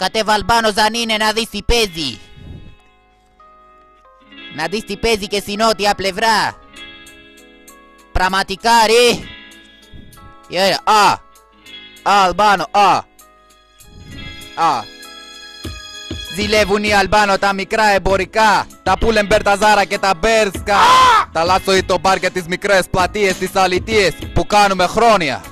κατέβα Αλμπάνο Ζανίνε να δεις τι παίζει. Να δεις τι παίζει και στη νότια πλευρά. Πραγματικά ρε. Αλμπάνο, Ζηλεύουν οι Αλμπάνο τα μικρά εμπορικά. Τα Πούλεμπερ, τα Ζάρα και τα Μπέρσκα. Τα Λάτσο ή το μπαρ και τις μικρές πλατείες, τις αλητίες που κάνουμε χρόνια.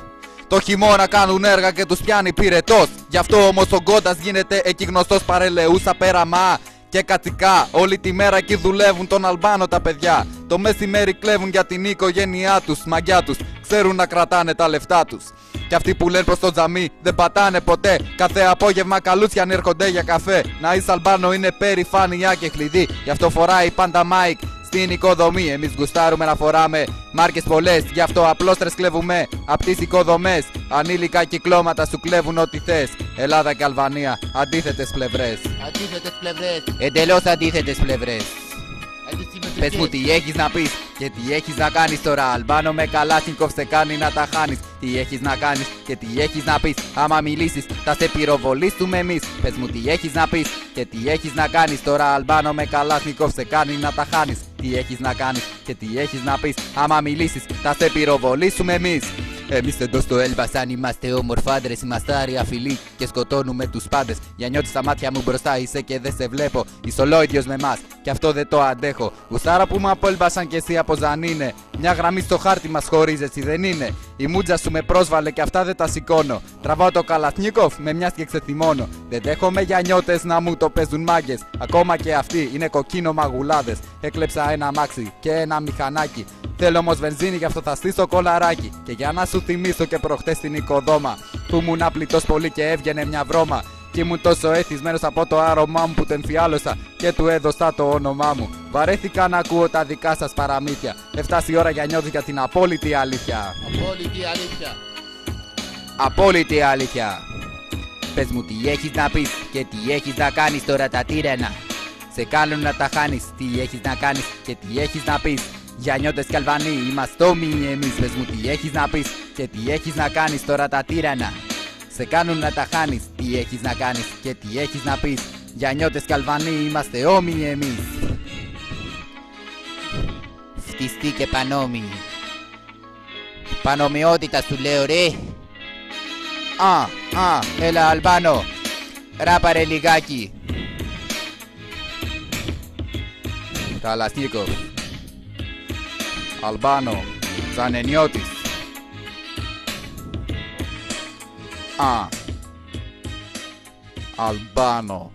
Το χειμώνα κάνουν έργα και τους πιάνει πυρετός. Γι' αυτό όμως ο Γκόντας γίνεται εκεί γνωστός παρελεούσα πέραμα και κατσικά. Όλη τη μέρα εκεί δουλεύουν τον Αλμπάνο τα παιδιά. Το μεσημέρι κλέβουν για την οικογένειά τους, μαγιά τους. Ξέρουν να κρατάνε τα λεφτά τους. Κι αυτοί που λένε προς το τζαμί δεν πατάνε ποτέ. Κάθε απόγευμα καλούτσιαν έρχονται για καφέ. Να είσαι Αλμπάνο είναι περηφάνεια και κλειδί. Γι' αυτό φοράει πάντα Μάικ στην οικοδομή. Εμείς γουστάρουμε να φοράμε μάρκες πολλές. Γι' αυτό απλώς τρες κλέβουμε απ' τις οικοδομές. Ανήλικα κυκλώματα σου κλέβουν ό,τι θες. Ελλάδα και Αλβανία, αντίθετες πλευρές. Αντίθετες πλευρές. Εντελώς αντίθετες πλευρές. Πες μου τι έχεις να πεις και τι έχεις να κάνεις τώρα. Αλμπάνο με Καλάσνικοφ σε κάνει να τα χάνεις. Τι έχεις να κάνεις και τι έχεις να πεις. Άμα μιλήσεις θα σε πυροβολήσουμε εμείς. Πες μου τι έχεις να πεις και τι έχεις να κάνεις τώρα. Αλμπάνο με Καλάσνικοφ σε κάνει να τα χάνεις. Τι έχεις να κάνεις και τι έχεις να πεις. Άμα μιλήσεις θα σε πυροβολήσουμε εμείς. Εμείς εδώ στο Έλβασαν είμαστε ομορφάντρες, είμαστε άρια φιλοί και σκοτώνουμε τους πάντες. Για νιώτης στα μάτια μου μπροστά είσαι και δεν σε βλέπω. Είσαι ολόιδιος με μας και αυτό δεν το αντέχω. Γουστάρα που μου από Έλβασαν και εσύ από Ζανίνε. Μια γραμμή στο χάρτη μας χωρίζει, έτσι δεν είναι. Η μούτζα σου με πρόσβαλε και αυτά δεν τα σηκώνω. Τραβάω το Καλασνίκοφ με μιας και ξεθυμώνω. Δεν δέχομαι για νιώτες να μου το παίζουν μάγκες. Ακόμα και αυτοί είναι κοκκίνο μαγουλάδες. Έκλεψα ένα αμάξι και ένα μηχανάκι. Θέλω όμως βενζίνη, γι' αυτό θα στήσω κολαράκι. Και για να σου θυμίσω και προχτές στην οικοδόμα που ήμουν άπλητος πολύ και έβγαινε μια βρώμα. Κι ήμουν τόσο εθισμένος από το άρωμά μου που τον εμφιάλωσα και του έδωσα το όνομά μου. Βαρέθηκα να ακούω τα δικά σας παραμύθια. Έφτασε η ώρα για νιώθεις για την απόλυτη αλήθεια. Απόλυτη αλήθεια. Απόλυτη αλήθεια. Πες μου τι έχεις να πεις και τι έχεις να κάνεις τώρα τα τύρανα. Σε κάνουν να τα χάνεις. Τι έχεις να κάνεις και τι έχεις να πεις. Για νιώτες και Αλβανοί είμαστε όμοιοι εμείς. Πες μου τι έχεις να πεις και τι έχεις να κάνεις τώρα τα τύρανα. Σε κάνουν να τα χάνεις. Τι έχεις να κάνεις και τι έχεις να πεις. Για νιώτες και Αλβανοί είμαστε όμοιοι εμείς. Φτιστοί και πανόμοιοι. Πανομοιότητα σου λέω ρε. Έλα Αλμπάνο. Ράπαρε λιγάκι. Καλασνίκοφ. Αλμπάνο, σαν ενιώτης. Αλμπάνο.